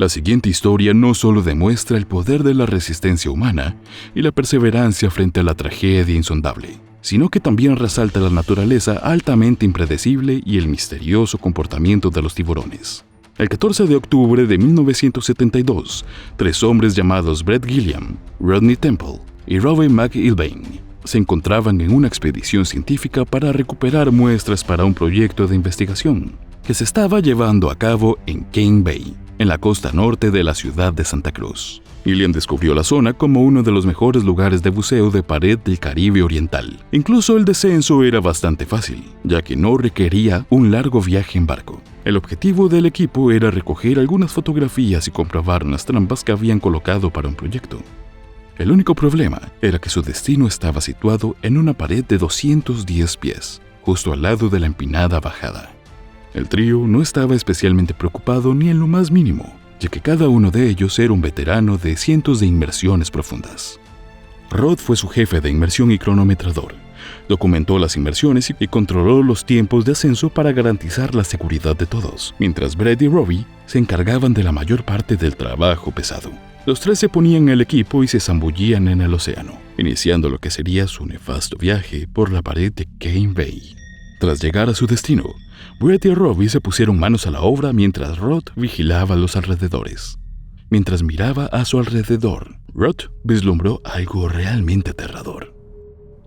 La siguiente historia no solo demuestra el poder de la resistencia humana y la perseverancia frente a la tragedia insondable, sino que también resalta la naturaleza altamente impredecible y el misterioso comportamiento de los tiburones. El 14 de octubre de 1972, 3 hombres llamados Brett Gilliam, Rodney Temple y Robbie McIlvaine se encontraban en una expedición científica para recuperar muestras para un proyecto de investigación que se estaba llevando a cabo en Kane Bay, en la costa norte de la ciudad de Santa Cruz. Gilliam descubrió la zona como uno de los mejores lugares de buceo de pared del Caribe Oriental. Incluso el descenso era bastante fácil, ya que no requería un largo viaje en barco. El objetivo del equipo era recoger algunas fotografías y comprobar unas trampas que habían colocado para un proyecto. El único problema era que su destino estaba situado en una pared de 210 pies, justo al lado de la empinada bajada. El trío no estaba especialmente preocupado ni en lo más mínimo, ya que cada uno de ellos era un veterano de cientos de inmersiones profundas. Rod fue su jefe de inmersión y cronometrador. Documentó las inmersiones y controló los tiempos de ascenso para garantizar la seguridad de todos, mientras Brett y Robbie se encargaban de la mayor parte del trabajo pesado. Los 3 se ponían el equipo y se zambullían en el océano, iniciando lo que sería su nefasto viaje por la pared de Kane Bay. Tras llegar a su destino, Brett y Robbie se pusieron manos a la obra mientras Rod vigilaba los alrededores. Mientras miraba a su alrededor, Rod vislumbró algo realmente aterrador.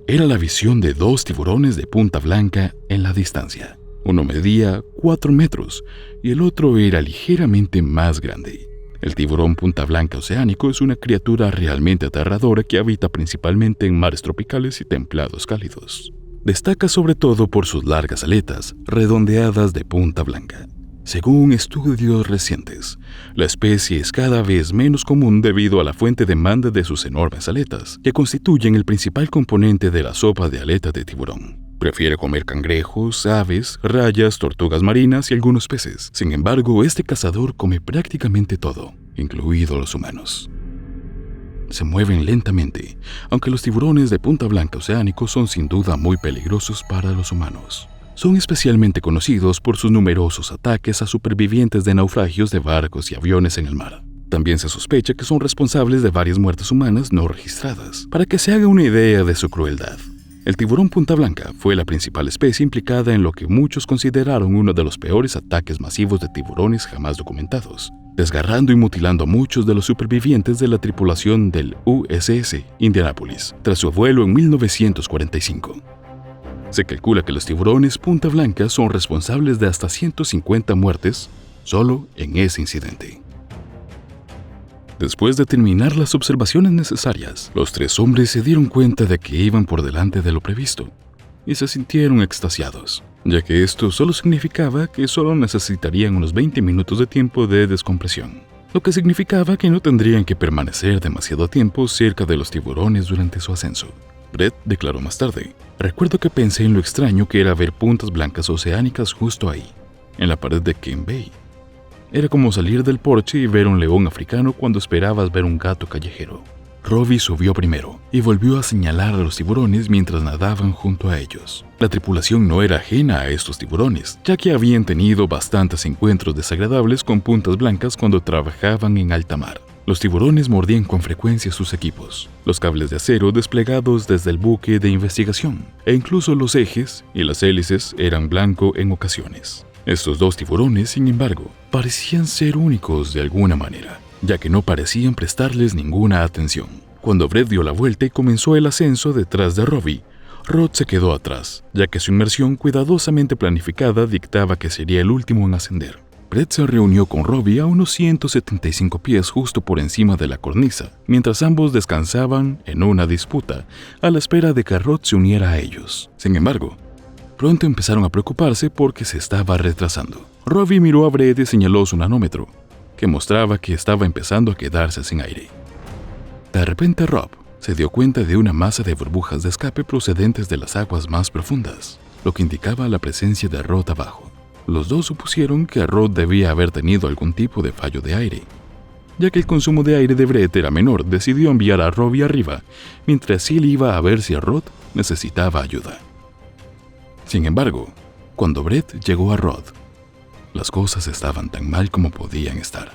Era la visión de 2 tiburones de punta blanca en la distancia. Uno medía 4 metros y el otro era ligeramente más grande. El tiburón punta blanca oceánico es una criatura realmente aterradora que habita principalmente en mares tropicales y templados cálidos. Destaca sobre todo por sus largas aletas, redondeadas de punta blanca. Según estudios recientes, la especie es cada vez menos común debido a la fuerte demanda de sus enormes aletas, que constituyen el principal componente de la sopa de aleta de tiburón. Prefiere comer cangrejos, aves, rayas, tortugas marinas y algunos peces. Sin embargo, este cazador come prácticamente todo, incluidos los humanos. Se mueven lentamente, aunque los tiburones de punta blanca oceánicos son sin duda muy peligrosos para los humanos. Son especialmente conocidos por sus numerosos ataques a supervivientes de naufragios de barcos y aviones en el mar. También se sospecha que son responsables de varias muertes humanas no registradas. Para que se haga una idea de su crueldad, el tiburón punta blanca fue la principal especie implicada en lo que muchos consideraron uno de los peores ataques masivos de tiburones jamás documentados, desgarrando y mutilando a muchos de los supervivientes de la tripulación del USS Indianapolis tras su vuelo en 1945. Se calcula que los tiburones punta blanca son responsables de hasta 150 muertes solo en ese incidente. Después de terminar las observaciones necesarias, los 3 hombres se dieron cuenta de que iban por delante de lo previsto y se sintieron extasiados, ya que esto solo significaba que solo necesitarían unos 20 minutos de tiempo de descompresión, lo que significaba que no tendrían que permanecer demasiado tiempo cerca de los tiburones durante su ascenso. Brett declaró más tarde: "Recuerdo que pensé en lo extraño que era ver puntas blancas oceánicas justo ahí, en la pared de Kane Bay. Era como salir del porche y ver un león africano cuando esperabas ver un gato callejero". Robbie subió primero y volvió a señalar a los tiburones mientras nadaban junto a ellos. La tripulación no era ajena a estos tiburones, ya que habían tenido bastantes encuentros desagradables con puntas blancas cuando trabajaban en alta mar. Los tiburones mordían con frecuencia sus equipos, los cables de acero desplegados desde el buque de investigación, e incluso los ejes y las hélices eran blanco en ocasiones. Estos 2 tiburones, sin embargo, parecían ser únicos de alguna manera, ya que no parecían prestarles ninguna atención. Cuando Brett dio la vuelta y comenzó el ascenso detrás de Robbie, Rod se quedó atrás, ya que su inmersión cuidadosamente planificada dictaba que sería el último en ascender. Brett se reunió con Robbie a unos 175 pies justo por encima de la cornisa, mientras ambos descansaban en una disputa, a la espera de que Rod se uniera a ellos. Sin embargo, pronto empezaron a preocuparse porque se estaba retrasando. Robbie miró a Brett y señaló su nanómetro, que mostraba que estaba empezando a quedarse sin aire. De repente Rob se dio cuenta de una masa de burbujas de escape procedentes de las aguas más profundas, lo que indicaba la presencia de Rod abajo. Los 2 supusieron que Rod debía haber tenido algún tipo de fallo de aire. Ya que el consumo de aire de Brett era menor, decidió enviar a Robbie arriba, mientras él iba a ver si Rod necesitaba ayuda. Sin embargo, cuando Brett llegó a Rod, las cosas estaban tan mal como podían estar.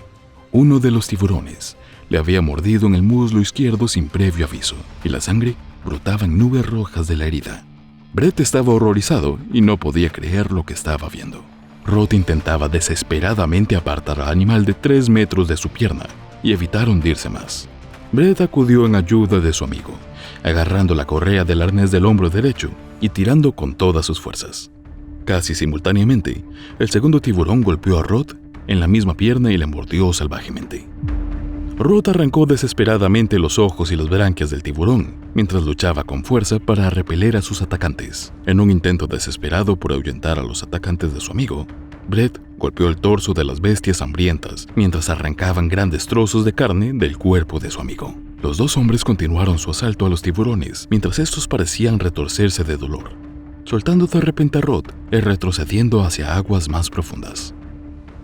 Uno de los tiburones le había mordido en el muslo izquierdo sin previo aviso, y la sangre brotaba en nubes rojas de la herida. Brett estaba horrorizado y no podía creer lo que estaba viendo. Rod intentaba desesperadamente apartar al animal de 3 metros de su pierna y evitar hundirse más. Brett acudió en ayuda de su amigo, agarrando la correa del arnés del hombro derecho y tirando con todas sus fuerzas. Casi simultáneamente, el segundo tiburón golpeó a Rod en la misma pierna y le mordió salvajemente. Rod arrancó desesperadamente los ojos y las branquias del tiburón mientras luchaba con fuerza para repeler a sus atacantes. En un intento desesperado por ahuyentar a los atacantes de su amigo, Brett golpeó el torso de las bestias hambrientas mientras arrancaban grandes trozos de carne del cuerpo de su amigo. Los dos hombres continuaron su asalto a los tiburones mientras estos parecían retorcerse de dolor, soltando de repente a Rod y retrocediendo hacia aguas más profundas.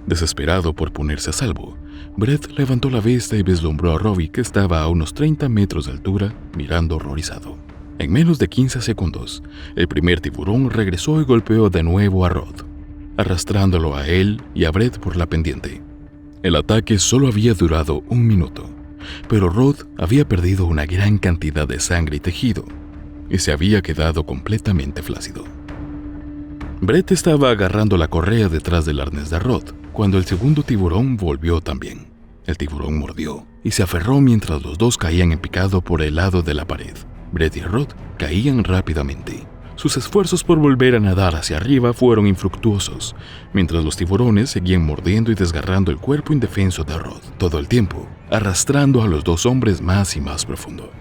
Desesperado por ponerse a salvo, Brett levantó la vista y vislumbró a Robbie, que estaba a unos 30 metros de altura, mirando horrorizado. En menos de 15 segundos, el primer tiburón regresó y golpeó de nuevo a Rod, arrastrándolo a él y a Brett por la pendiente. El ataque solo había durado 1 minuto, pero Rod había perdido una gran cantidad de sangre y tejido, y se había quedado completamente flácido. Brett estaba agarrando la correa detrás del arnés de Rod, cuando el segundo tiburón volvió también. El tiburón mordió y se aferró mientras los dos caían en picado por el lado de la pared. Brett y Rod caían rápidamente. Sus esfuerzos por volver a nadar hacia arriba fueron infructuosos, mientras los tiburones seguían mordiendo y desgarrando el cuerpo indefenso de Rod, todo el tiempo, arrastrando a los dos hombres más y más profundo.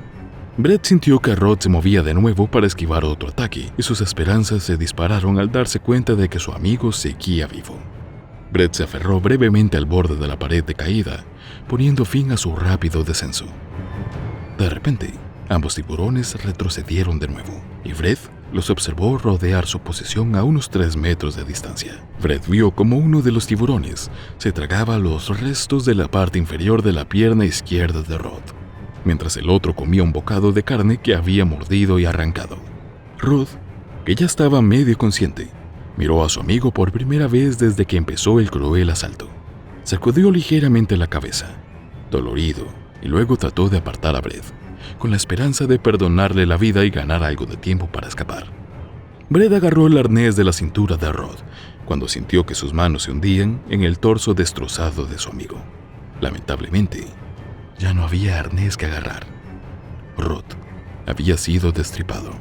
Brett sintió que Rod se movía de nuevo para esquivar otro ataque, y sus esperanzas se dispararon al darse cuenta de que su amigo seguía vivo. Brett se aferró brevemente al borde de la pared de caída, poniendo fin a su rápido descenso. De repente, ambos tiburones retrocedieron de nuevo, y Brett los observó rodear su posición a unos 3 metros de distancia. Brett vio como uno de los tiburones se tragaba los restos de la parte inferior de la pierna izquierda de Rod, mientras el otro comía un bocado de carne que había mordido y arrancado. Rod, que ya estaba medio consciente, miró a su amigo por primera vez desde que empezó el cruel asalto. Sacudió ligeramente la cabeza, dolorido, y luego trató de apartar a Brett, con la esperanza de perdonarle la vida y ganar algo de tiempo para escapar. Brett agarró el arnés de la cintura de Rod cuando sintió que sus manos se hundían en el torso destrozado de su amigo. Lamentablemente, ya no había arnés que agarrar. Rod había sido destripado.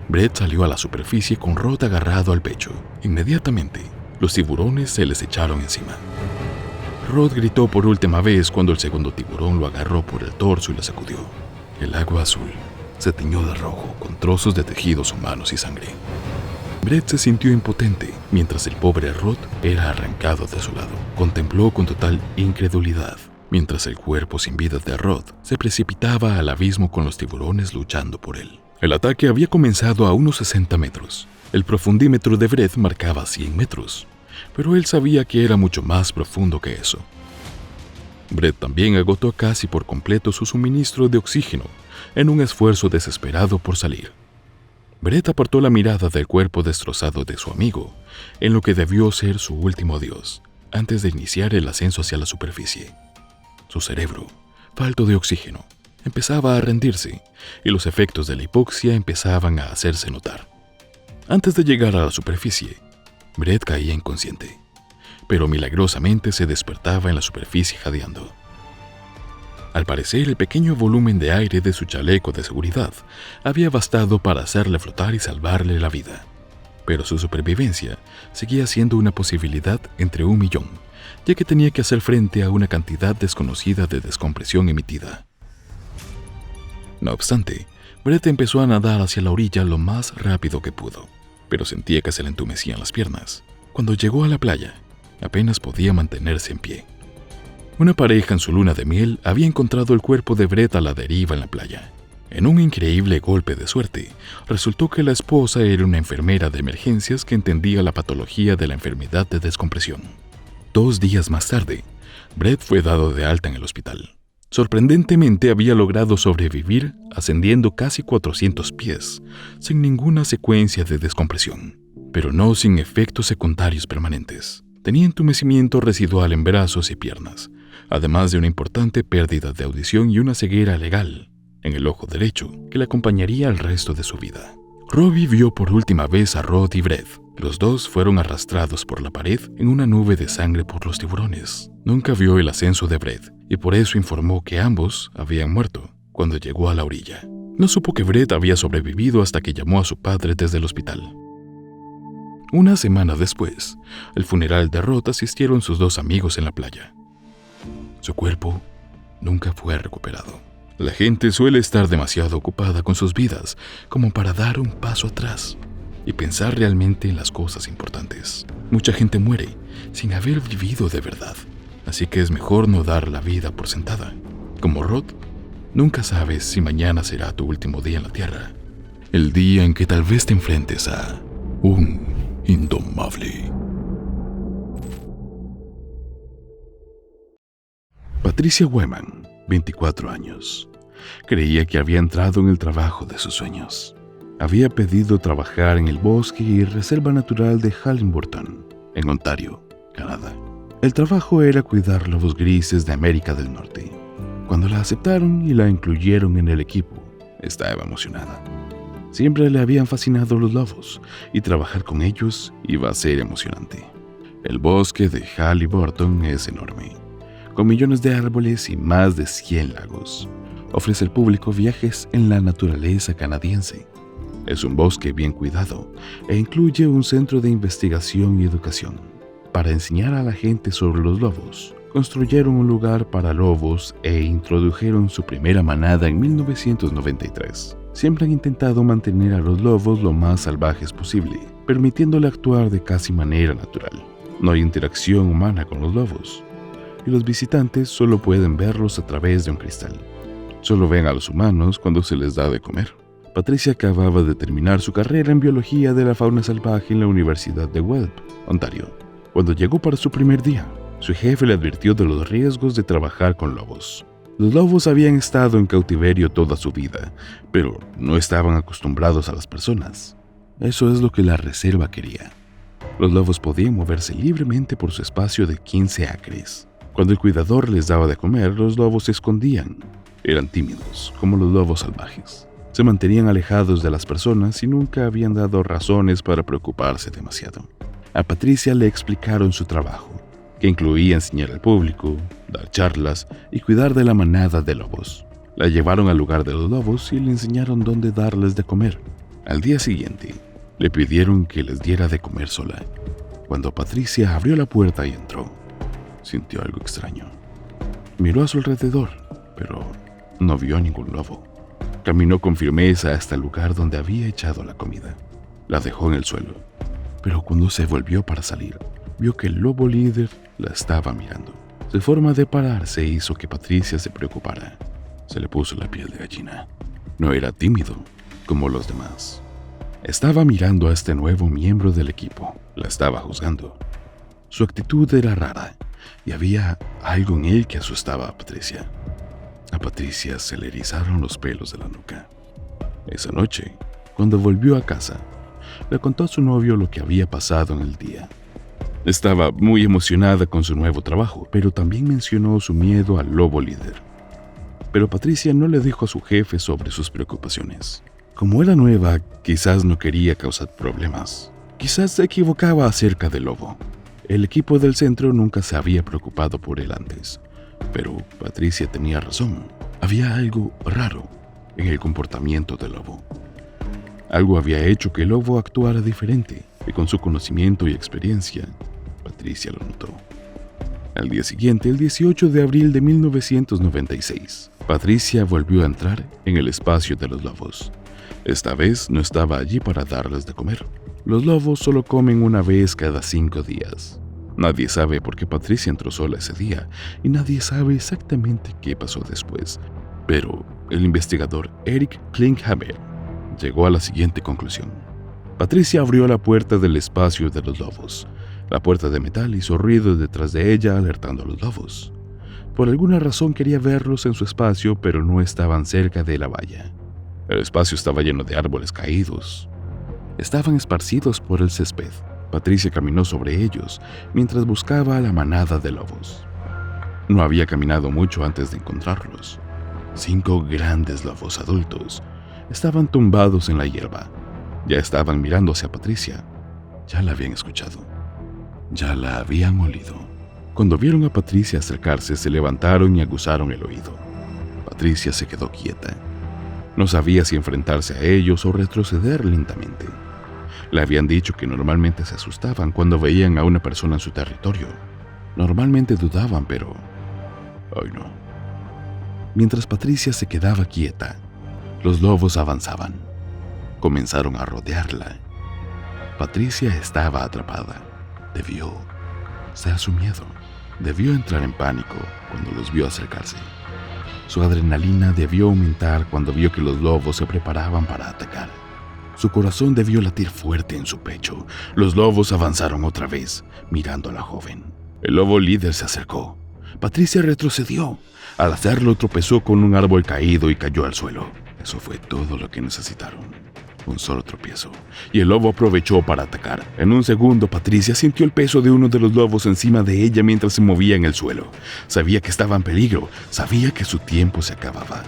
Brett salió a la superficie con Rod agarrado al pecho. Inmediatamente, los tiburones se les echaron encima. Rod gritó por última vez cuando el segundo tiburón lo agarró por el torso y lo sacudió. El agua azul se tiñó de rojo con trozos de tejidos humanos y sangre. Brett se sintió impotente mientras el pobre Rod era arrancado de su lado. Contempló con total incredulidad mientras el cuerpo sin vida de Rod se precipitaba al abismo con los tiburones luchando por él. El ataque había comenzado a unos 60 metros. El profundímetro de Brett marcaba 100 metros, pero él sabía que era mucho más profundo que eso. Brett también agotó casi por completo su suministro de oxígeno en un esfuerzo desesperado por salir. Brett apartó la mirada del cuerpo destrozado de su amigo en lo que debió ser su último adiós antes de iniciar el ascenso hacia la superficie. Su cerebro, falto de oxígeno, empezaba a rendirse y los efectos de la hipoxia empezaban a hacerse notar. Antes de llegar a la superficie, Brett caía inconsciente, pero milagrosamente se despertaba en la superficie jadeando. Al parecer, el pequeño volumen de aire de su chaleco de seguridad había bastado para hacerle flotar y salvarle la vida, pero su supervivencia seguía siendo una posibilidad entre 1 millón, ya que tenía que hacer frente a una cantidad desconocida de descompresión emitida. No obstante, Brett empezó a nadar hacia la orilla lo más rápido que pudo, pero sentía que se le entumecían las piernas. Cuando llegó a la playa, apenas podía mantenerse en pie. Una pareja en su luna de miel había encontrado el cuerpo de Brett a la deriva en la playa. En un increíble golpe de suerte, resultó que la esposa era una enfermera de emergencias que entendía la patología de la enfermedad de descompresión. 2 días más tarde, Brett fue dado de alta en el hospital. Sorprendentemente había logrado sobrevivir ascendiendo casi 400 pies, sin ninguna secuencia de descompresión, pero no sin efectos secundarios permanentes. Tenía entumecimiento residual en brazos y piernas, además de una importante pérdida de audición y una ceguera legal en el ojo derecho que le acompañaría el resto de su vida. Robbie vio por última vez a Rod y Brett. Los dos fueron arrastrados por la pared en una nube de sangre por los tiburones. Nunca vio el ascenso de Brett y por eso informó que ambos habían muerto cuando llegó a la orilla. No supo que Brett había sobrevivido hasta que llamó a su padre desde el hospital. Una semana después, al funeral de Rod asistieron sus dos amigos en la playa. Su cuerpo nunca fue recuperado. La gente suele estar demasiado ocupada con sus vidas como para dar un paso atrás y pensar realmente en las cosas importantes. Mucha gente muere sin haber vivido de verdad, así que es mejor no dar la vida por sentada. Como Rod, nunca sabes si mañana será tu último día en la tierra, el día en que tal vez te enfrentes a un indomable. Patricia Weman, 24 años. Creía que había entrado en el trabajo de sus sueños. Había pedido trabajar en el bosque y reserva natural de Halliburton, en Ontario, Canadá. El trabajo era cuidar lobos grises de América del Norte. Cuando la aceptaron y la incluyeron en el equipo, estaba emocionada. Siempre le habían fascinado los lobos y trabajar con ellos iba a ser emocionante. El bosque de Halliburton es enorme, con millones de árboles y más de 100 lagos. Ofrece al público viajes en la naturaleza canadiense. Es un bosque bien cuidado e incluye un centro de investigación y educación. Para enseñar a la gente sobre los lobos, construyeron un lugar para lobos e introdujeron su primera manada en 1993. Siempre han intentado mantener a los lobos lo más salvajes posible, permitiéndole actuar de casi manera natural. No hay interacción humana con los lobos, y los visitantes solo pueden verlos a través de un cristal. Solo ven a los humanos cuando se les da de comer. Patricia acababa de terminar su carrera en biología de la fauna salvaje en la Universidad de Guelph, Ontario. Cuando llegó para su primer día, su jefe le advirtió de los riesgos de trabajar con lobos. Los lobos habían estado en cautiverio toda su vida, pero no estaban acostumbrados a las personas. Eso es lo que la reserva quería. Los lobos podían moverse libremente por su espacio de 15 acres. Cuando el cuidador les daba de comer, los lobos se escondían. Eran tímidos, como los lobos salvajes. Se mantenían alejados de las personas y nunca habían dado razones para preocuparse demasiado. A Patricia le explicaron su trabajo, que incluía enseñar al público, dar charlas y cuidar de la manada de lobos. La llevaron al lugar de los lobos y le enseñaron dónde darles de comer. Al día siguiente, le pidieron que les diera de comer sola. Cuando Patricia abrió la puerta y entró, sintió algo extraño. Miró a su alrededor, pero no vio ningún lobo. Caminó con firmeza hasta el lugar donde había echado la comida. La dejó en el suelo, pero cuando se volvió para salir, vio que el lobo líder la estaba mirando. Su forma de pararse hizo que Patricia se preocupara. Se le puso la piel de gallina. No era tímido como los demás. Estaba mirando a este nuevo miembro del equipo. La estaba juzgando. Su actitud era rara y había algo en él que asustaba a Patricia. A Patricia se le erizaron los pelos de la nuca. Esa noche, cuando volvió a casa, le contó a su novio lo que había pasado en el día. Estaba muy emocionada con su nuevo trabajo, pero también mencionó su miedo al lobo líder. Pero Patricia no le dijo a su jefe sobre sus preocupaciones. Como era nueva, quizás no quería causar problemas. Quizás se equivocaba acerca del lobo. El equipo del centro nunca se había preocupado por él antes. Pero Patricia tenía razón. Había algo raro en el comportamiento del lobo. Algo había hecho que el lobo actuara diferente, y con su conocimiento y experiencia, Patricia lo notó. Al día siguiente, el 18 de abril de 1996, Patricia volvió a entrar en el espacio de los lobos. Esta vez no estaba allí para darles de comer. Los lobos solo comen una vez cada 5 días. Nadie sabe por qué Patricia entró sola ese día y nadie sabe exactamente qué pasó después. Pero el investigador Eric Klinkhammer llegó a la siguiente conclusión. Patricia abrió la puerta del espacio de los lobos. La puerta de metal hizo ruido detrás de ella, alertando a los lobos. Por alguna razón quería verlos en su espacio, pero no estaban cerca de la valla. El espacio estaba lleno de árboles caídos. Estaban esparcidos por el césped. Patricia caminó sobre ellos mientras buscaba a la manada de lobos. No había caminado mucho antes de encontrarlos. 5 grandes lobos adultos estaban tumbados en la hierba. Ya estaban mirando hacia Patricia. Ya la habían escuchado. Ya la habían olido. Cuando vieron a Patricia acercarse, se levantaron y aguzaron el oído. Patricia se quedó quieta. No sabía si enfrentarse a ellos o retroceder lentamente. Le habían dicho que normalmente se asustaban cuando veían a una persona en su territorio. Normalmente dudaban, pero hoy no. Mientras Patricia se quedaba quieta, los lobos avanzaban. Comenzaron a rodearla. Patricia estaba atrapada. Debió ser su miedo. Debió entrar en pánico cuando los vio acercarse. Su adrenalina debió aumentar cuando vio que los lobos se preparaban para atacar. Su corazón debió latir fuerte en su pecho. Los lobos avanzaron otra vez, mirando a la joven. El lobo líder se acercó. Patricia retrocedió. Al hacerlo, tropezó con un árbol caído y cayó al suelo. Eso fue todo lo que necesitaron. Un solo tropiezo, y el lobo aprovechó para atacar. En un segundo, Patricia sintió el peso de uno de los lobos encima de ella mientras se movía en el suelo. Sabía que estaba en peligro, sabía que su tiempo se acababa.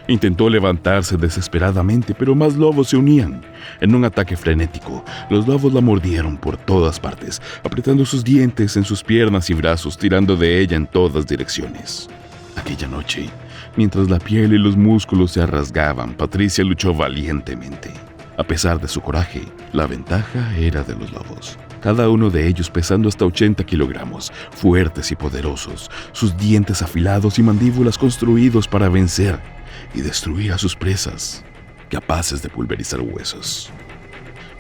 Intentó levantarse desesperadamente, pero más lobos se unían. En un ataque frenético, los lobos la mordieron por todas partes, apretando sus dientes en sus piernas y brazos, tirando de ella en todas direcciones. Aquella noche, mientras la piel y los músculos se rasgaban, Patricia luchó valientemente. A pesar de su coraje, la ventaja era de los lobos. Cada uno de ellos pesando hasta 80 kilogramos, fuertes y poderosos, sus dientes afilados y mandíbulas construidos para vencer y destruir a sus presas, capaces de pulverizar huesos.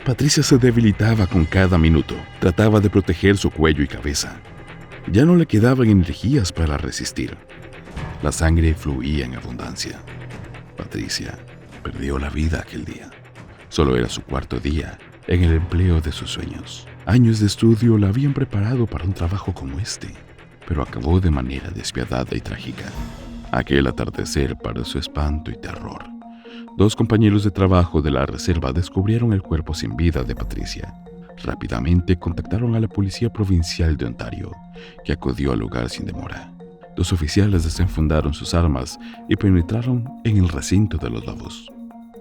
Patricia se debilitaba con cada minuto. Trataba de proteger su cuello y cabeza. Ya no le quedaban energías para resistir. La sangre fluía en abundancia. Patricia perdió la vida aquel día. Solo era su 4º día en el empleo de sus sueños. Años de estudio la habían preparado para un trabajo como este, pero acabó de manera despiadada y trágica. Aquel atardecer, para su espanto y terror, 2 compañeros de trabajo de la reserva descubrieron el cuerpo sin vida de Patricia. Rápidamente contactaron a la Policía Provincial de Ontario, que acudió al lugar sin demora. 2 oficiales desenfundaron sus armas y penetraron en el recinto de los lobos.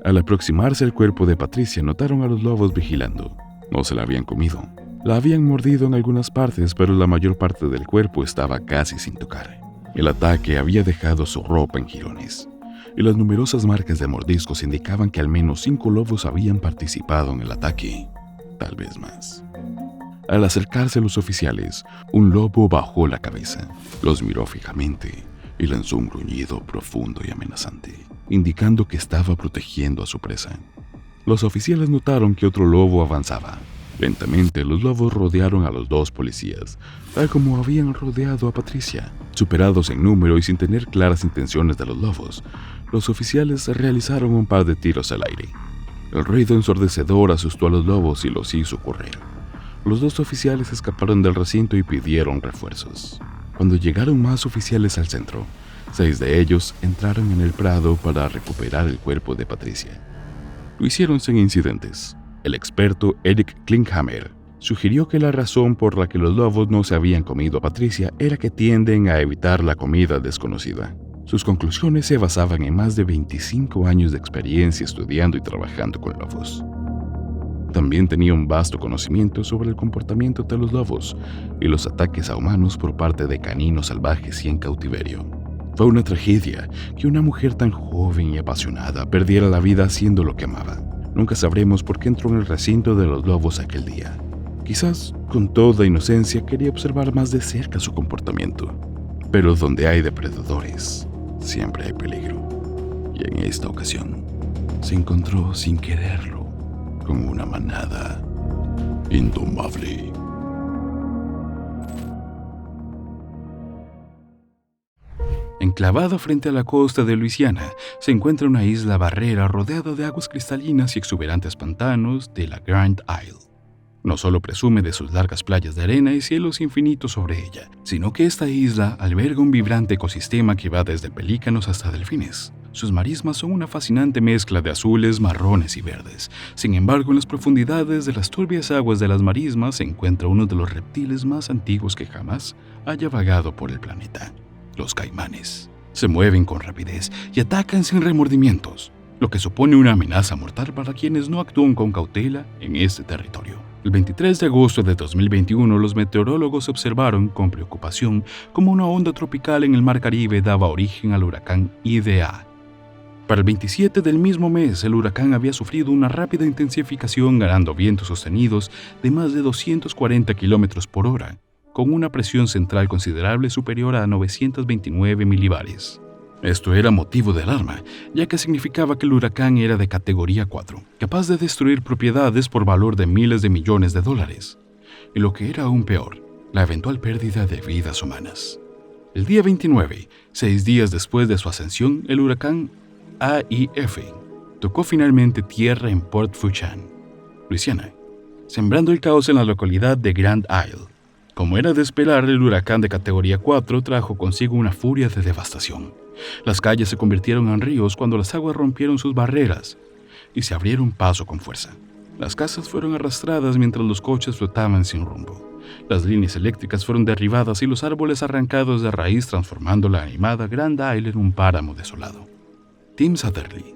Al aproximarse al cuerpo de Patricia, notaron a los lobos vigilando. No se la habían comido. La habían mordido en algunas partes, pero la mayor parte del cuerpo estaba casi sin tocar. El ataque había dejado su ropa en jirones, y las numerosas marcas de mordiscos indicaban que al menos 5 lobos habían participado en el ataque, tal vez más. Al acercarse a los oficiales, un lobo bajó la cabeza, los miró fijamente y lanzó un gruñido profundo y amenazante, indicando que estaba protegiendo a su presa. Los oficiales notaron que otro lobo avanzaba. Lentamente, los lobos rodearon a los 2 policías, tal como habían rodeado a Patricia. Superados en número y sin tener claras intenciones de los lobos, los oficiales realizaron un par de tiros al aire. El ruido ensordecedor asustó a los lobos y los hizo correr. Los 2 oficiales escaparon del recinto y pidieron refuerzos. Cuando llegaron más oficiales al centro, 6 de ellos entraron en el prado para recuperar el cuerpo de Patricia. Lo hicieron sin incidentes. El experto Eric Klinkhammer sugirió que la razón por la que los lobos no se habían comido a Patricia era que tienden a evitar la comida desconocida. Sus conclusiones se basaban en más de 25 años de experiencia estudiando y trabajando con lobos. También tenía un vasto conocimiento sobre el comportamiento de los lobos y los ataques a humanos por parte de caninos salvajes y en cautiverio. Fue una tragedia que una mujer tan joven y apasionada perdiera la vida haciendo lo que amaba. Nunca sabremos por qué entró en el recinto de los lobos aquel día. Quizás, con toda inocencia, quería observar más de cerca su comportamiento. Pero donde hay depredadores, siempre hay peligro. Y en esta ocasión, se encontró sin quererlo con una manada indomable. Enclavada frente a la costa de Luisiana, se encuentra una isla barrera rodeada de aguas cristalinas y exuberantes pantanos de la Grand Isle. No solo presume de sus largas playas de arena y cielos infinitos sobre ella, sino que esta isla alberga un vibrante ecosistema que va desde pelícanos hasta delfines. Sus marismas son una fascinante mezcla de azules, marrones y verdes. Sin embargo, en las profundidades de las turbias aguas de las marismas se encuentra uno de los reptiles más antiguos que jamás haya vagado por el planeta: los caimanes. Se mueven con rapidez y atacan sin remordimientos, lo que supone una amenaza mortal para quienes no actúan con cautela en este territorio. El 23 de agosto de 2021, los meteorólogos observaron con preocupación cómo una onda tropical en el Mar Caribe daba origen al huracán Idea. Para el 27 del mismo mes, el huracán había sufrido una rápida intensificación, ganando vientos sostenidos de más de 240 km por hora, con una presión central considerable superior a 929 milibares. Esto era motivo de alarma, ya que significaba que el huracán era de categoría 4, capaz de destruir propiedades por valor de miles de millones de dólares. Y lo que era aún peor, la eventual pérdida de vidas humanas. El día 29, 6 días después de su ascensión, el huracán AIF tocó finalmente tierra en Port Fourchon, Luisiana, sembrando el caos en la localidad de Grand Isle. Como era de esperar, el huracán de categoría 4 trajo consigo una furia de devastación. Las calles se convirtieron en ríos cuando las aguas rompieron sus barreras y se abrieron paso con fuerza. Las casas fueron arrastradas mientras los coches flotaban sin rumbo. Las líneas eléctricas fueron derribadas y los árboles arrancados de raíz, transformando la animada Grand Isle en un páramo desolado. Tim Satterley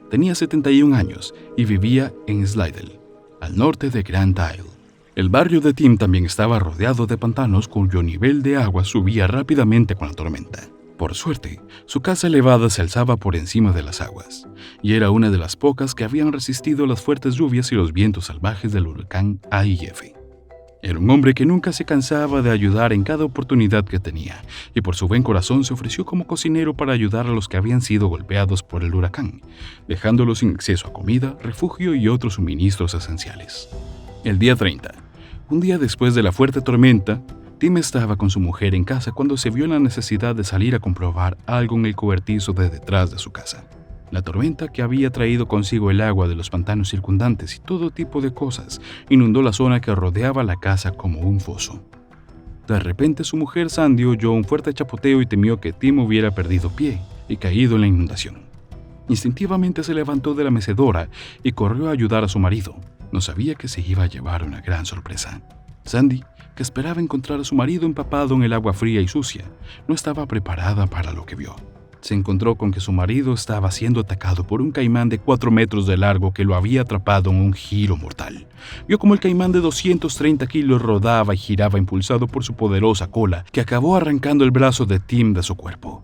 tenía 71 años y vivía en Slidell, al norte de Grand Isle. El barrio de Tim también estaba rodeado de pantanos cuyo nivel de agua subía rápidamente con la tormenta. Por suerte, su casa elevada se alzaba por encima de las aguas, y era una de las pocas que habían resistido las fuertes lluvias y los vientos salvajes del huracán AIF. Era un hombre que nunca se cansaba de ayudar en cada oportunidad que tenía, y por su buen corazón se ofreció como cocinero para ayudar a los que habían sido golpeados por el huracán, dejándolos sin acceso a comida, refugio y otros suministros esenciales. El día 30, un día después de la fuerte tormenta, Tim estaba con su mujer en casa cuando se vio la necesidad de salir a comprobar algo en el cobertizo de detrás de su casa. La tormenta, que había traído consigo el agua de los pantanos circundantes y todo tipo de cosas, inundó la zona que rodeaba la casa como un foso. De repente su mujer Sandy oyó un fuerte chapoteo y temió que Tim hubiera perdido pie y caído en la inundación. Instintivamente se levantó de la mecedora y corrió a ayudar a su marido. No sabía que se iba a llevar una gran sorpresa. Sandy, que esperaba encontrar a su marido empapado en el agua fría y sucia, no estaba preparada para lo que vio. Se encontró con que su marido estaba siendo atacado por un caimán de 4 metros de largo que lo había atrapado en un giro mortal. Vio como el caimán de 230 kilos rodaba y giraba impulsado por su poderosa cola, que acabó arrancando el brazo de Tim de su cuerpo.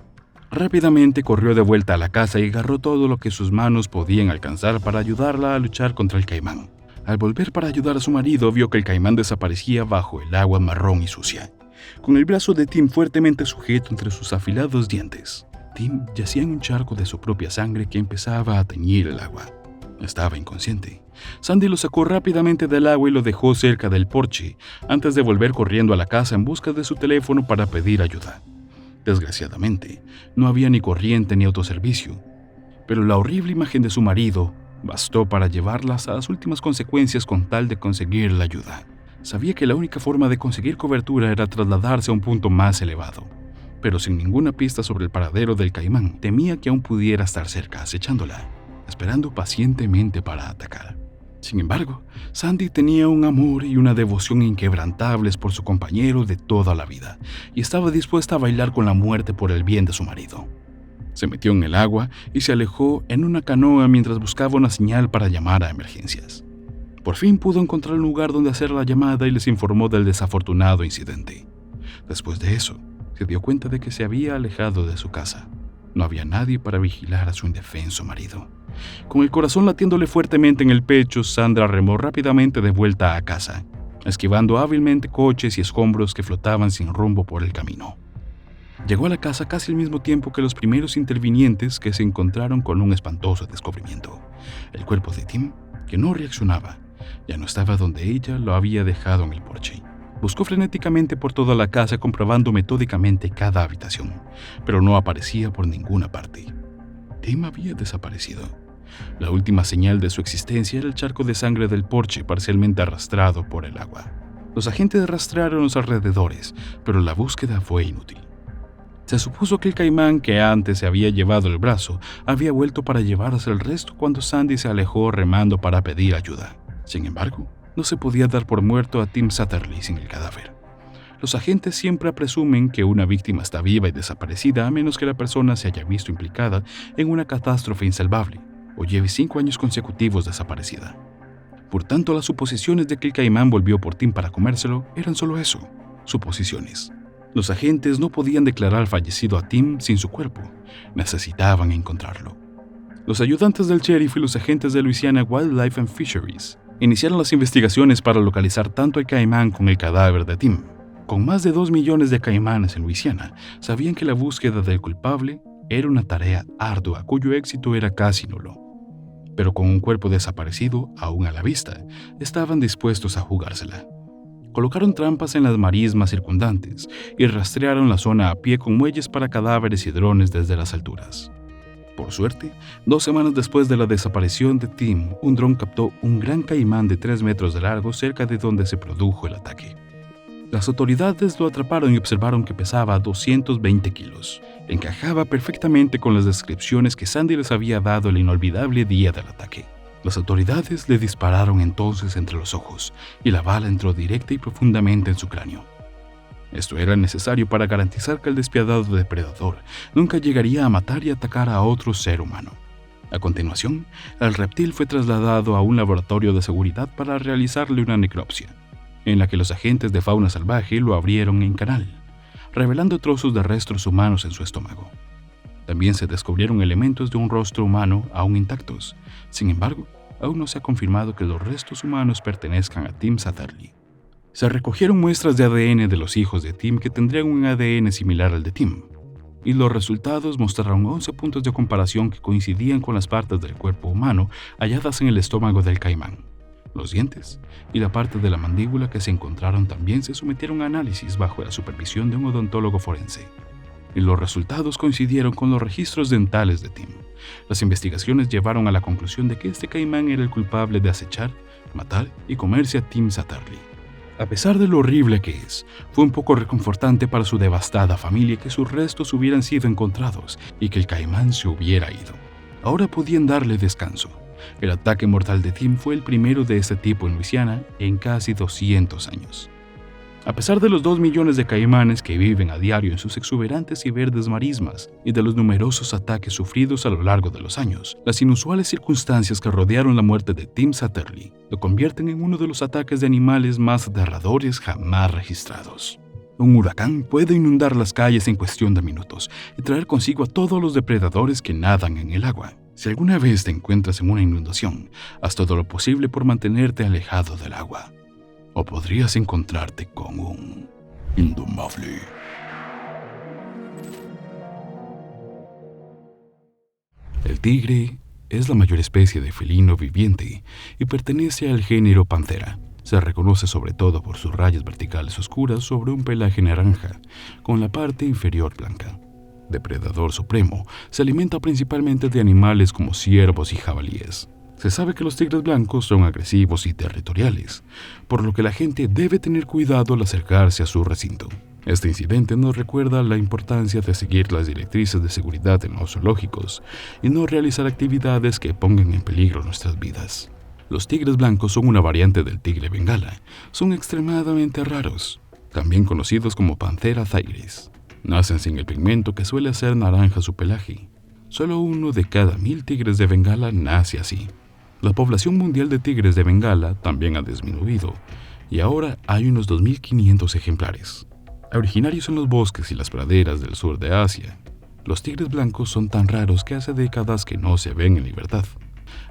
Rápidamente corrió de vuelta a la casa y agarró todo lo que sus manos podían alcanzar para ayudarla a luchar contra el caimán. Al volver para ayudar a su marido, vio que el caimán desaparecía bajo el agua marrón y sucia, con el brazo de Tim fuertemente sujeto entre sus afilados dientes. Tim yacía en un charco de su propia sangre que empezaba a teñir el agua. Estaba inconsciente. Sandy lo sacó rápidamente del agua y lo dejó cerca del porche, antes de volver corriendo a la casa en busca de su teléfono para pedir ayuda. Desgraciadamente, no había ni corriente ni autoservicio, pero la horrible imagen de su marido bastó para llevarlas a las últimas consecuencias con tal de conseguir la ayuda. Sabía que la única forma de conseguir cobertura era trasladarse a un punto más elevado, pero sin ninguna pista sobre el paradero del caimán, temía que aún pudiera estar cerca, acechándola, esperando pacientemente para atacar. Sin embargo, Sandy tenía un amor y una devoción inquebrantables por su compañero de toda la vida, y estaba dispuesta a bailar con la muerte por el bien de su marido. Se metió en el agua y se alejó en una canoa mientras buscaba una señal para llamar a emergencias. Por fin pudo encontrar un lugar donde hacer la llamada y les informó del desafortunado incidente. Después de eso, se dio cuenta de que se había alejado de su casa. No había nadie para vigilar a su indefenso marido. Con el corazón latiéndole fuertemente en el pecho, Sandra remó rápidamente de vuelta a casa, esquivando hábilmente coches y escombros que flotaban sin rumbo por el camino. Llegó a la casa casi al mismo tiempo que los primeros intervinientes, que se encontraron con un espantoso descubrimiento. El cuerpo de Tim, que no reaccionaba, ya no estaba donde ella lo había dejado en el porche. Buscó frenéticamente por toda la casa, comprobando metódicamente cada habitación, pero no aparecía por ninguna parte. Tim había desaparecido. La última señal de su existencia era el charco de sangre del porche, parcialmente arrastrado por el agua. Los agentes rastrearon los alrededores, pero la búsqueda fue inútil. Se supuso que el caimán que antes se había llevado el brazo había vuelto para llevarse el resto cuando Sandy se alejó remando para pedir ayuda. Sin embargo, no se podía dar por muerto a Tim Satterley sin el cadáver. Los agentes siempre presumen que una víctima está viva y desaparecida a menos que la persona se haya visto implicada en una catástrofe insalvable o lleve 5 años consecutivos desaparecida. Por tanto, las suposiciones de que el caimán volvió por Tim para comérselo eran solo eso, suposiciones. Los agentes no podían declarar fallecido a Tim sin su cuerpo. Necesitaban encontrarlo. Los ayudantes del sheriff y los agentes de Louisiana Wildlife and Fisheries iniciaron las investigaciones para localizar tanto el caimán como el cadáver de Tim. Con más de 2 millones de caimanes en Luisiana, sabían que la búsqueda del culpable era una tarea ardua cuyo éxito era casi nulo. Pero con un cuerpo desaparecido aún a la vista, estaban dispuestos a jugársela. Colocaron trampas en las marismas circundantes y rastrearon la zona a pie con muelles para cadáveres y drones desde las alturas. Por suerte, 2 semanas después de la desaparición de Tim, un dron captó un gran caimán de 3 metros de largo cerca de donde se produjo el ataque. Las autoridades lo atraparon y observaron que pesaba 220 kilos. Encajaba perfectamente con las descripciones que Sandy les había dado el inolvidable día del ataque. Las autoridades le dispararon entonces entre los ojos y la bala entró directa y profundamente en su cráneo. Esto era necesario para garantizar que el despiadado depredador nunca llegaría a matar y atacar a otro ser humano. A continuación, el reptil fue trasladado a un laboratorio de seguridad para realizarle una necropsia, en la que los agentes de fauna salvaje lo abrieron en canal, revelando trozos de restos humanos en su estómago. También se descubrieron elementos de un rostro humano aún intactos. Sin embargo, aún no se ha confirmado que los restos humanos pertenezcan a Tim Satterley. Se recogieron muestras de ADN de los hijos de Tim que tendrían un ADN similar al de Tim, y los resultados mostraron 11 puntos de comparación que coincidían con las partes del cuerpo humano halladas en el estómago del caimán. Los dientes y la parte de la mandíbula que se encontraron también se sometieron a análisis bajo la supervisión de un odontólogo forense, y los resultados coincidieron con los registros dentales de Tim. Las investigaciones llevaron a la conclusión de que este caimán era el culpable de acechar, matar y comerse a Tim Satterley. A pesar de lo horrible que es, fue un poco reconfortante para su devastada familia que sus restos hubieran sido encontrados y que el caimán se hubiera ido. Ahora podían darle descanso. El ataque mortal de Tim fue el primero de este tipo en Luisiana en casi 200 años. A pesar de los 2 millones de caimanes que viven a diario en sus exuberantes y verdes marismas y de los numerosos ataques sufridos a lo largo de los años, las inusuales circunstancias que rodearon la muerte de Tim Satterley lo convierten en uno de los ataques de animales más aterradores jamás registrados. Un huracán puede inundar las calles en cuestión de minutos y traer consigo a todos los depredadores que nadan en el agua. Si alguna vez te encuentras en una inundación, haz todo lo posible por mantenerte alejado del agua. O podrías encontrarte con un indomable. El tigre es la mayor especie de felino viviente y pertenece al género Panthera. Se reconoce sobre todo por sus rayas verticales oscuras sobre un pelaje naranja, con la parte inferior blanca. Depredador supremo, se alimenta principalmente de animales como ciervos y jabalíes. Se sabe que los tigres blancos son agresivos y territoriales, por lo que la gente debe tener cuidado al acercarse a su recinto. Este incidente nos recuerda la importancia de seguir las directrices de seguridad en los zoológicos y no realizar actividades que pongan en peligro nuestras vidas. Los tigres blancos son una variante del tigre bengala. Son extremadamente raros, también conocidos como Panthera tigris. Nacen sin el pigmento que suele hacer naranja su pelaje. Solo 1 de cada 1000 tigres de Bengala nace así. La población mundial de tigres de Bengala también ha disminuido, y ahora hay unos 2.500 ejemplares. Originarios en los bosques y las praderas del sur de Asia, los tigres blancos son tan raros que hace décadas que no se ven en libertad.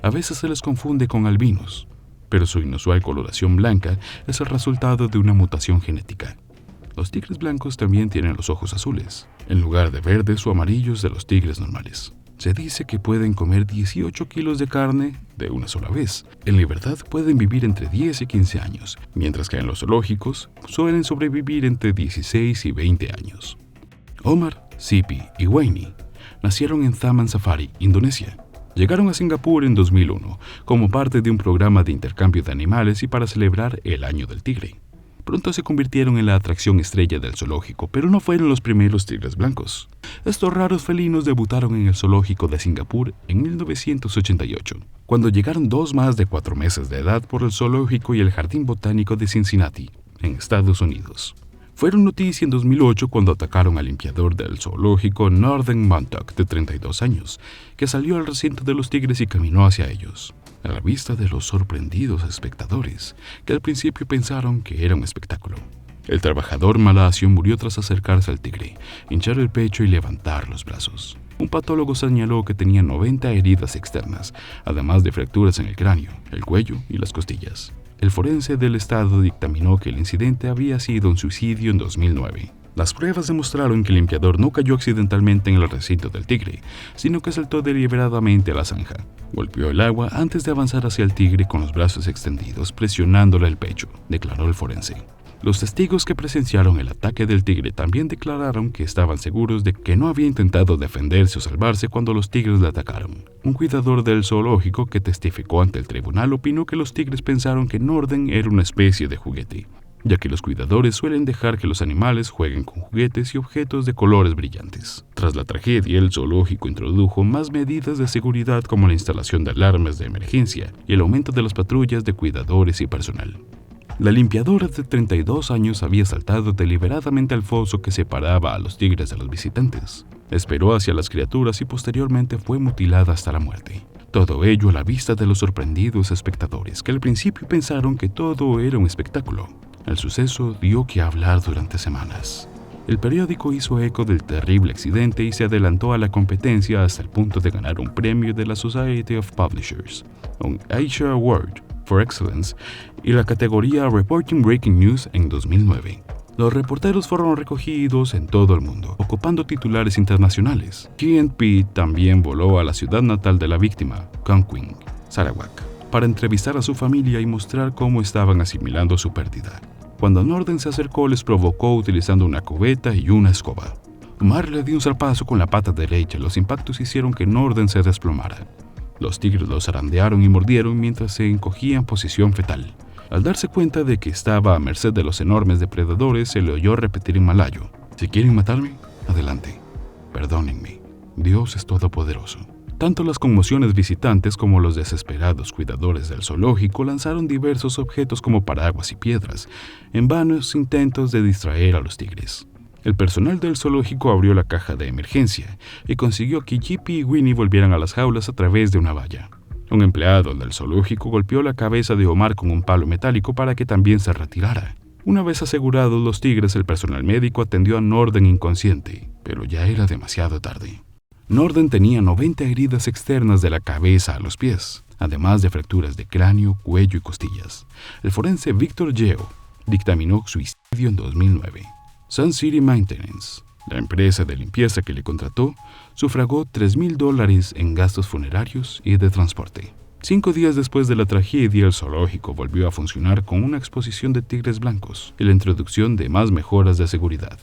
A veces se les confunde con albinos, pero su inusual coloración blanca es el resultado de una mutación genética. Los tigres blancos también tienen los ojos azules, en lugar de verdes o amarillos de los tigres normales. Se dice que pueden comer 18 kilos de carne de una sola vez. En libertad pueden vivir entre 10 y 15 años, mientras que en los zoológicos suelen sobrevivir entre 16 y 20 años. Omar, Sipi y Wayne nacieron en Taman Safari, Indonesia. Llegaron a Singapur en 2001 como parte de un programa de intercambio de animales y para celebrar el Año del Tigre. Pronto se convirtieron en la atracción estrella del zoológico, pero no fueron los primeros tigres blancos. Estos raros felinos debutaron en el zoológico de Singapur en 1988, cuando llegaron 2 más de 4 meses de edad por el zoológico y el jardín botánico de Cincinnati, en Estados Unidos. Fueron noticia en 2008 cuando atacaron al limpiador del zoológico Northern Montauk, de 32 años, que salió al recinto de los tigres y caminó hacia ellos, a la vista de los sorprendidos espectadores, que al principio pensaron que era un espectáculo. El trabajador malasio murió tras acercarse al tigre, hinchar el pecho y levantar los brazos. Un patólogo señaló que tenía 90 heridas externas, además de fracturas en el cráneo, el cuello y las costillas. El forense del estado dictaminó que el incidente había sido un suicidio en 2009. Las pruebas demostraron que el limpiador no cayó accidentalmente en el recinto del tigre, sino que saltó deliberadamente a la zanja. Golpeó el agua antes de avanzar hacia el tigre con los brazos extendidos, presionándole el pecho, declaró el forense. Los testigos que presenciaron el ataque del tigre también declararon que estaban seguros de que no había intentado defenderse o salvarse cuando los tigres le atacaron. Un cuidador del zoológico que testificó ante el tribunal opinó que los tigres pensaron que Norden era una especie de juguete, ya que los cuidadores suelen dejar que los animales jueguen con juguetes y objetos de colores brillantes. Tras la tragedia, el zoológico introdujo más medidas de seguridad como la instalación de alarmas de emergencia y el aumento de las patrullas de cuidadores y personal. La limpiadora de 32 años había saltado deliberadamente al foso que separaba a los tigres de los visitantes. Esperó hacia las criaturas y posteriormente fue mutilada hasta la muerte. Todo ello a la vista de los sorprendidos espectadores, que al principio pensaron que todo era un espectáculo. El suceso dio que hablar durante semanas. El periódico hizo eco del terrible accidente y se adelantó a la competencia hasta el punto de ganar un premio de la Society of Publishers, un Asia Award for Excellence y la categoría Reporting Breaking News en 2009. Los reporteros fueron recogidos en todo el mundo, ocupando titulares internacionales. GNP también voló a la ciudad natal de la víctima, Conquing, Sarawak, para entrevistar a su familia y mostrar cómo estaban asimilando su pérdida. Cuando Norden se acercó, les provocó utilizando una cubeta y una escoba. Mar le dio un zarpazo con la pata derecha. Los impactos hicieron que Norden se desplomara. Los tigres los zarandearon y mordieron mientras se encogía en posición fetal. Al darse cuenta de que estaba a merced de los enormes depredadores, se le oyó repetir en malayo: «Si quieren matarme, adelante. Perdónenme. Dios es todopoderoso». Tanto las conmociones visitantes como los desesperados cuidadores del zoológico lanzaron diversos objetos como paraguas y piedras, en vanos intentos de distraer a los tigres. El personal del zoológico abrió la caja de emergencia y consiguió que Jippy y Winnie volvieran a las jaulas a través de una valla. Un empleado del zoológico golpeó la cabeza de Omar con un palo metálico para que también se retirara. Una vez asegurados los tigres, el personal médico atendió a Norden inconsciente, pero ya era demasiado tarde. Norden tenía 90 heridas externas de la cabeza a los pies, además de fracturas de cráneo, cuello y costillas. El forense Victor Yeo dictaminó suicidio en 2009. Sun City Maintenance, la empresa de limpieza que le contrató, sufragó $3,000 en gastos funerarios y de transporte. 5 días después de la tragedia, el zoológico volvió a funcionar con una exposición de tigres blancos y la introducción de más mejoras de seguridad.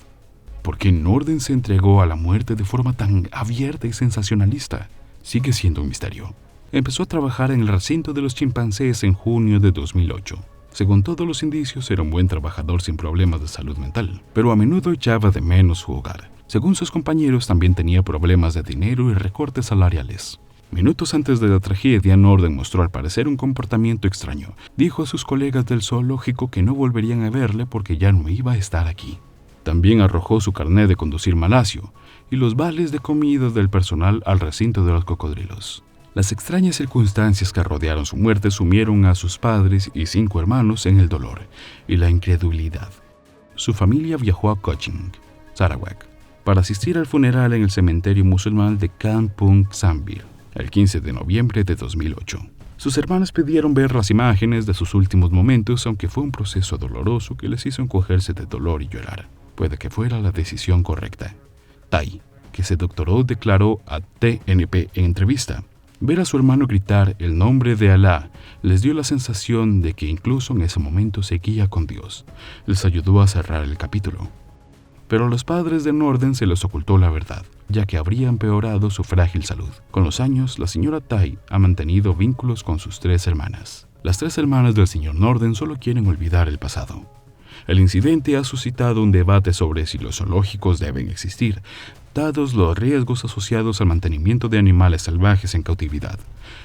¿Por qué Norden se entregó a la muerte de forma tan abierta y sensacionalista? Sigue siendo un misterio. Empezó a trabajar en el recinto de los chimpancés en junio de 2008. Según todos los indicios, era un buen trabajador sin problemas de salud mental, pero a menudo echaba de menos su hogar. Según sus compañeros, también tenía problemas de dinero y recortes salariales. Minutos antes de la tragedia, Norden mostró al parecer un comportamiento extraño. Dijo a sus colegas del zoológico que no volverían a verle porque ya no iba a estar aquí. También arrojó su carnet de conducir malasio y los vales de comida del personal al recinto de los cocodrilos. Las extrañas circunstancias que rodearon su muerte sumieron a sus padres y 5 hermanos en el dolor y la incredulidad. Su familia viajó a Kuching, Sarawak, para asistir al funeral en el cementerio musulmán de Kampung Sambir, el 15 de noviembre de 2008. Sus hermanos pidieron ver las imágenes de sus últimos momentos, aunque fue un proceso doloroso que les hizo encogerse de dolor y llorar. Puede que fuera la decisión correcta. Tai, que se doctoró, declaró a TNP en entrevista: ver a su hermano gritar el nombre de Alá les dio la sensación de que incluso en ese momento seguía con Dios. Les ayudó a cerrar el capítulo. Pero a los padres de Norden se les ocultó la verdad, ya que habría empeorado su frágil salud. Con los años, la señora Tai ha mantenido vínculos con sus 3 hermanas. Las 3 hermanas del señor Norden solo quieren olvidar el pasado. El incidente ha suscitado un debate sobre si los zoológicos deben existir, dados los riesgos asociados al mantenimiento de animales salvajes en cautividad.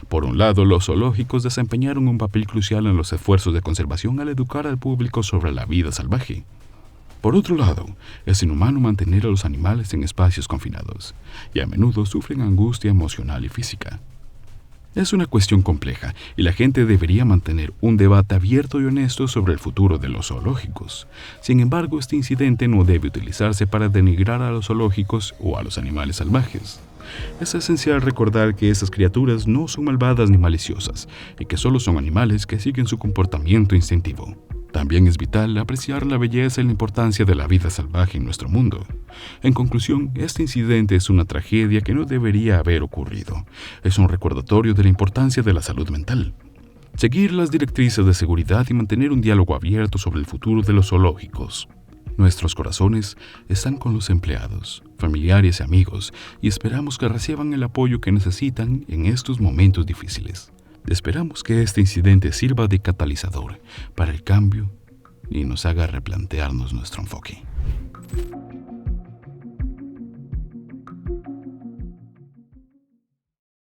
Por un lado, los zoológicos desempeñaron un papel crucial en los esfuerzos de conservación al educar al público sobre la vida salvaje. Por otro lado, es inhumano mantener a los animales en espacios confinados, y a menudo sufren angustia emocional y física. Es una cuestión compleja, y la gente debería mantener un debate abierto y honesto sobre el futuro de los zoológicos. Sin embargo, este incidente no debe utilizarse para denigrar a los zoológicos o a los animales salvajes. Es esencial recordar que estas criaturas no son malvadas ni maliciosas, y que solo son animales que siguen su comportamiento instintivo. También es vital apreciar la belleza y la importancia de la vida salvaje en nuestro mundo. En conclusión, este incidente es una tragedia que no debería haber ocurrido. Es un recordatorio de la importancia de la salud mental. Seguir las directrices de seguridad y mantener un diálogo abierto sobre el futuro de los zoológicos. Nuestros corazones están con los empleados, familiares y amigos, y esperamos que reciban el apoyo que necesitan en estos momentos difíciles. Esperamos que este incidente sirva de catalizador para el cambio y nos haga replantearnos nuestro enfoque.